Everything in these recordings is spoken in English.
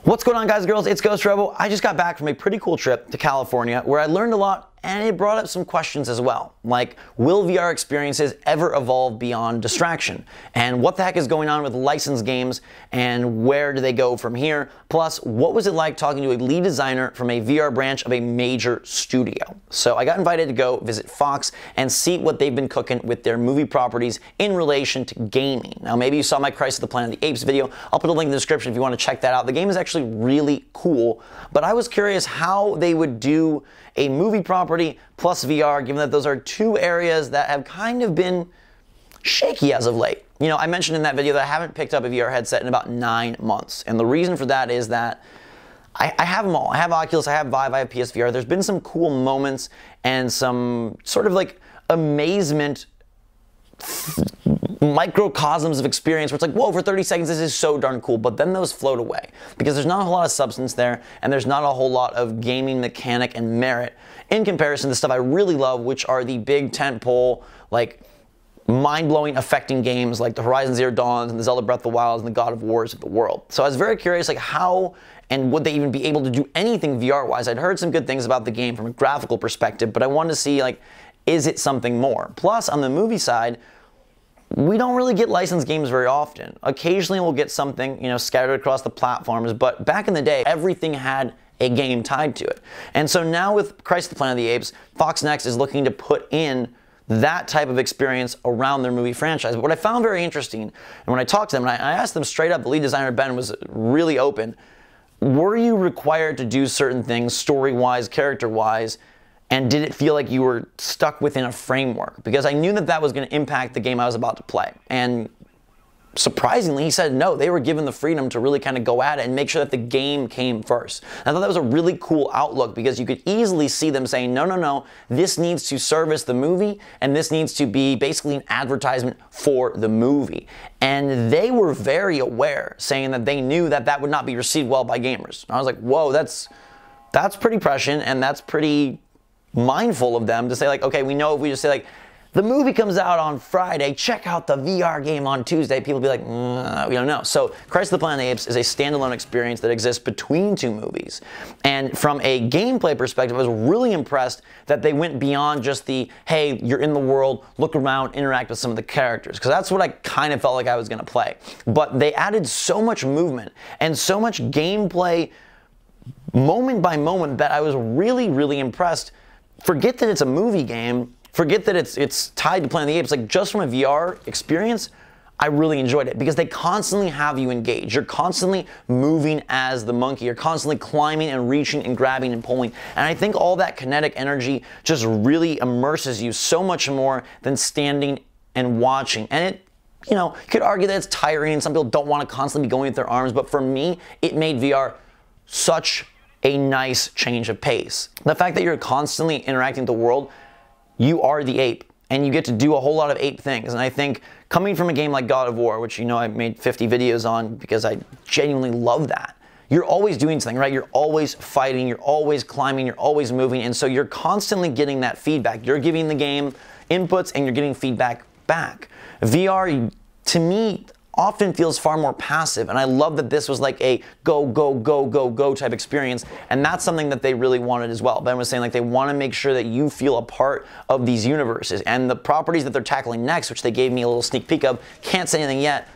What's going on, guys and girls? It's Ghost Robo. I just got back from a pretty cool trip to California where I learned a lot, and it brought up some questions as well, like will VR experiences ever evolve beyond distraction? And what the heck is going on with licensed games, and where do they go from here? Plus, what was it like talking to a lead designer from a VR branch of a major studio? So I got invited to go visit Fox and see what they've been cooking with their movie properties in relation to gaming. Now, maybe you saw my Crisis of the Planet of the Apes video. I'll put a link in the description if you want to check that out. The game is actually really cool, but I was curious how they would do a movie property plus VR, given that those are two areas that have kind of been shaky as of late. You know, I mentioned in that video that I haven't picked up a VR headset in about 9 months, and the reason for that is that I have them all. I have Oculus, I have Vive, I have PSVR. There's been some cool moments and some sort of like amazement microcosms of experience where it's like, whoa, for 30 seconds this is so darn cool, but then those float away because there's not a whole lot of substance there, and there's not a whole lot of gaming mechanic and merit in comparison to the stuff I really love, which are the big tentpole, like mind-blowing affecting games like the Horizon Zero Dawns and the Zelda Breath of the Wild and the God of Wars of the world. So I was very curious, like, how and would they even be able to do anything VR-wise? I'd heard some good things about the game from a graphical perspective, but I wanted to see, like, is it something more? Plus, on the movie side, we don't really get licensed games very often. Occasionally we'll get something, you know, scattered across the platforms, but back in the day, everything had a game tied to it. And so now with Crisis of the Planet of the Apes, Fox Next is looking to put in that type of experience around their movie franchise. But what I found very interesting, and when I talked to them, and I asked them straight up, the lead designer, Ben, was really open. Were you required to do certain things story-wise, character-wise, and did it feel like you were stuck within a framework? Because I knew that that was going to impact the game I was about to play. And surprisingly, he said no, they were given the freedom to really kind of go at it and make sure that the game came first. I thought that was a really cool outlook because you could easily see them saying, no, no, no, this needs to service the movie and this needs to be basically an advertisement for the movie. And they were very aware, saying that they knew that that would not be received well by gamers. And I was like, whoa, that's pretty prescient, and that's pretty mindful of them to say, like, okay, we know if we just say, like, the movie comes out on Friday, check out the VR game on Tuesday, people be like, we don't know. So Crisis of the Planet of the Apes is a standalone experience that exists between two movies. And from a gameplay perspective, I was really impressed that they went beyond just the, hey, you're in the world, look around, interact with some of the characters, because that's what I kind of felt like I was going to play. But they added so much movement and so much gameplay moment by moment that I was really, really impressed. Forget that it's a movie game, forget that it's tied to Planet of the Apes, like, just from a VR experience, I really enjoyed it because they constantly have you engaged. You're constantly moving as the monkey. You're constantly climbing and reaching and grabbing and pulling. And I think all that kinetic energy just really immerses you so much more than standing and watching. And it, you know, you could argue that it's tiring and some people don't want to constantly be going with their arms, but for me, it made VR such a nice change of pace. The fact that you're constantly interacting with the world, you are the ape, and you get to do a whole lot of ape things. And I think coming from a game like God of War, which, you know, I made 50 videos on because I genuinely love that, you're always doing something, right? You're always fighting, you're always climbing, you're always moving, and so you're constantly getting that feedback. You're giving the game inputs and you're getting feedback back. VR, to me, often feels far more passive, and I love that this was like a go, go, go, go, go type experience, and that's something that they really wanted as well. Ben was saying, like, they want to make sure that you feel a part of these universes, and the properties that they're tackling next, which they gave me a little sneak peek of, can't say anything yet,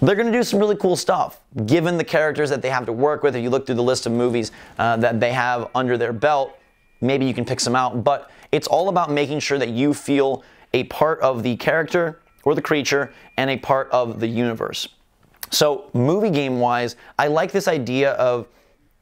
they're going to do some really cool stuff, given the characters that they have to work with. If you look through the list of movies that they have under their belt, maybe you can pick some out, but it's all about making sure that you feel a part of the character or the creature, and a part of the universe. So movie game wise, I like this idea of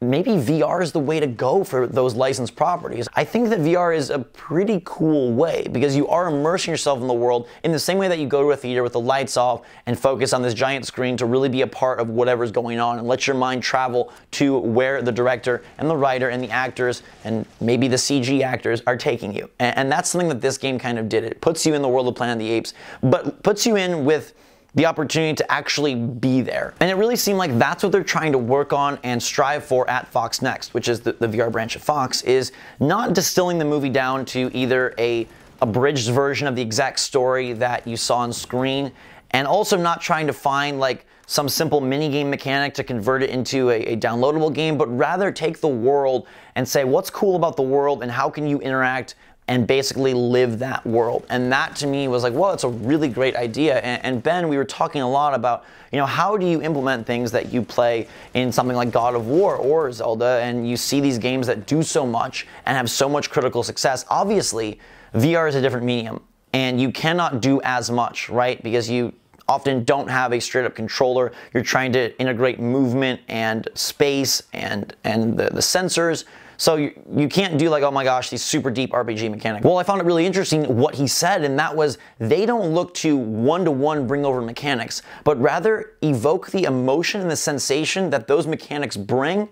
maybe VR is the way to go for those licensed properties. I think that VR is a pretty cool way because you are immersing yourself in the world in the same way that you go to a theater with the lights off and focus on this giant screen to really be a part of whatever's going on and let your mind travel to where the director and the writer and the actors and maybe the CG actors are taking you. And that's something that this game kind of did. It puts you in the world of Planet of the Apes, but puts you in with the opportunity to actually be there. And it really seemed like that's what they're trying to work on and strive for at Fox Next, which is the VR branch of Fox, is not distilling the movie down to either a abridged version of the exact story that you saw on screen, and also not trying to find like some simple mini-game mechanic to convert it into a downloadable game, but rather take the world and say, what's cool about the world and how can you interact and basically live that world. And that to me was like, well, it's a really great idea. And Ben, we were talking a lot about, you know, how do you implement things that you play in something like God of War or Zelda, and you see these games that do so much and have so much critical success. Obviously, VR is a different medium, and you cannot do as much, right? Because you often don't have a straight up controller. You're trying to integrate movement and space and the sensors. So you can't do like, oh my gosh, these super deep RPG mechanics. Well, I found it really interesting what he said, and that was they don't look to one-to-one bring over mechanics, but rather evoke the emotion and the sensation that those mechanics bring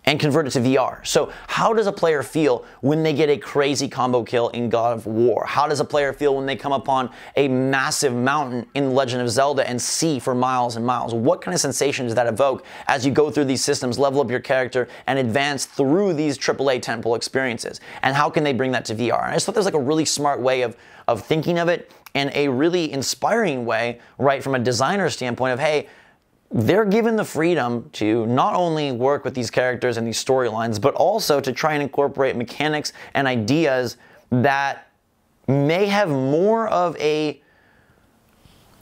and convert it to VR. So how does a player feel when they get a crazy combo kill in God of War? How does a player feel when they come upon a massive mountain in The Legend of Zelda and see for miles and miles? What kind of sensation does that evoke as you go through these systems, level up your character, and advance through these AAA tentpole experiences? And how can they bring that to VR? And I just thought there's like a really smart way of thinking of it, and a really inspiring way, right, from a designer standpoint of, hey, they're given the freedom to not only work with these characters and these storylines, but also to try and incorporate mechanics and ideas that may have more of a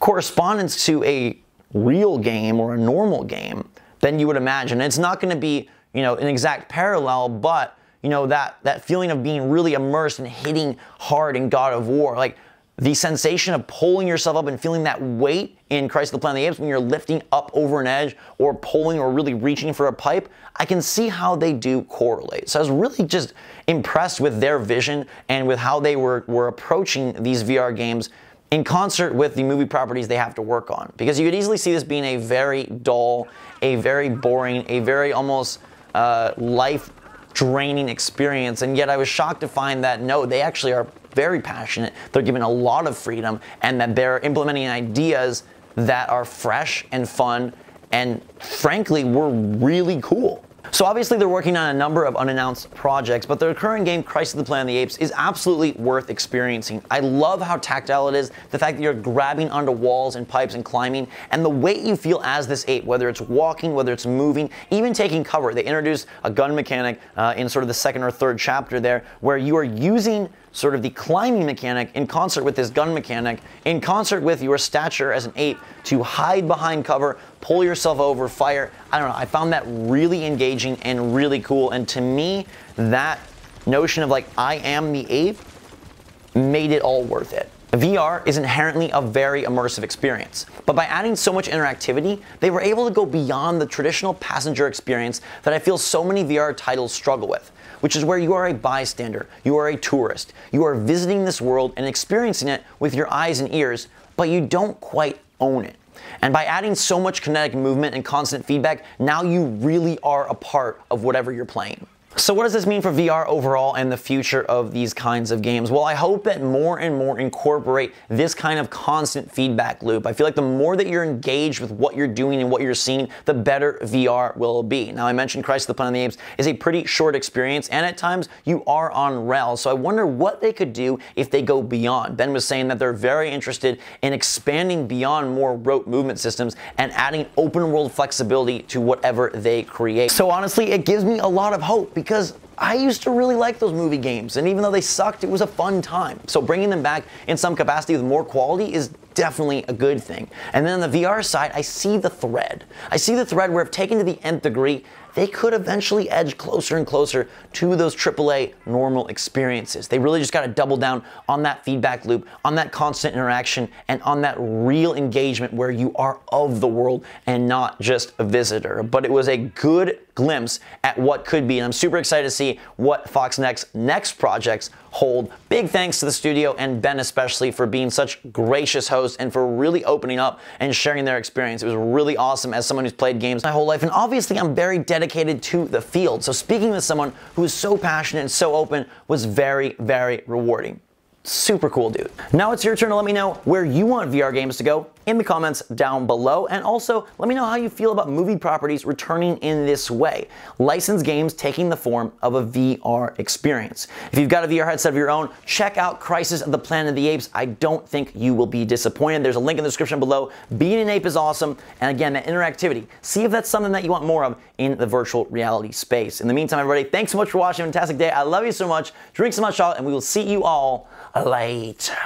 correspondence to a real game or a normal game than you would imagine. It's not going to be, you know, an exact parallel, but, you know, that feeling of being really immersed and hitting hard in God of War, like the sensation of pulling yourself up and feeling that weight in Crisis of the Planet of the Apes when you're lifting up over an edge or pulling or really reaching for a pipe, I can see how they do correlate. So I was really just impressed with their vision and with how they were approaching these VR games in concert with the movie properties they have to work on. Because you could easily see this being a very dull, a very boring, a very almost life-draining experience, and yet I was shocked to find that no, they actually are very passionate, they're given a lot of freedom, and that they're implementing ideas that are fresh and fun and frankly were really cool. So obviously they're working on a number of unannounced projects, but their current game, Crisis of the Planet of the Apes, is absolutely worth experiencing. I love how tactile it is, the fact that you're grabbing onto walls and pipes and climbing, and the weight you feel as this ape, whether it's walking, whether it's moving, even taking cover. They introduced a gun mechanic in sort of the second or third chapter there, where you are using sort of the climbing mechanic in concert with this gun mechanic, in concert with your stature as an ape to hide behind cover, pull yourself over, fire. I don't know, I found that really engaging and really cool, and to me, that notion of like, I am the ape, made it all worth it. VR is inherently a very immersive experience, but by adding so much interactivity, they were able to go beyond the traditional passenger experience that I feel so many VR titles struggle with, which is where you are a bystander, you are a tourist, you are visiting this world and experiencing it with your eyes and ears, but you don't quite own it. And by adding so much kinetic movement and constant feedback, now you really are a part of whatever you're playing. So what does this mean for VR overall and the future of these kinds of games? Well, I hope that more and more incorporate this kind of constant feedback loop. I feel like the more that you're engaged with what you're doing and what you're seeing, the better VR will be. Now, I mentioned Crisis of the Planet of the Apes is a pretty short experience, and at times you are on rails. So I wonder what they could do if they go beyond. Ben was saying that they're very interested in expanding beyond more rote movement systems and adding open world flexibility to whatever they create. So honestly, it gives me a lot of hope, because I used to really like those movie games, and even though they sucked, it was a fun time. So bringing them back in some capacity with more quality is definitely a good thing. And then on the VR side, I see the thread. I see the thread where if taken to the nth degree, they could eventually edge closer and closer to those AAA normal experiences. They really just got to double down on that feedback loop, on that constant interaction, and on that real engagement where you are of the world and not just a visitor. But it was a good glimpse at what could be, and I'm super excited to see what FoxNext's next projects hold. Big thanks to the studio and Ben especially for being such gracious hosts and for really opening up and sharing their experience. It was really awesome as someone who's played games my whole life, and obviously I'm very dedicated to the field. So speaking with someone who is so passionate and so open was very, very rewarding. Super cool, dude. Now it's your turn to let me know where you want VR games to go in the comments down below. And also, let me know how you feel about movie properties returning in this way. Licensed games taking the form of a VR experience. If you've got a VR headset of your own, check out Crisis of the Planet of the Apes. I don't think you will be disappointed. There's a link in the description below. Being an ape is awesome. And again, that interactivity. See if that's something that you want more of in the virtual reality space. In the meantime, everybody, thanks so much for watching. Fantastic day. I love you so much. Drink so much, y'all, and we will see you all later.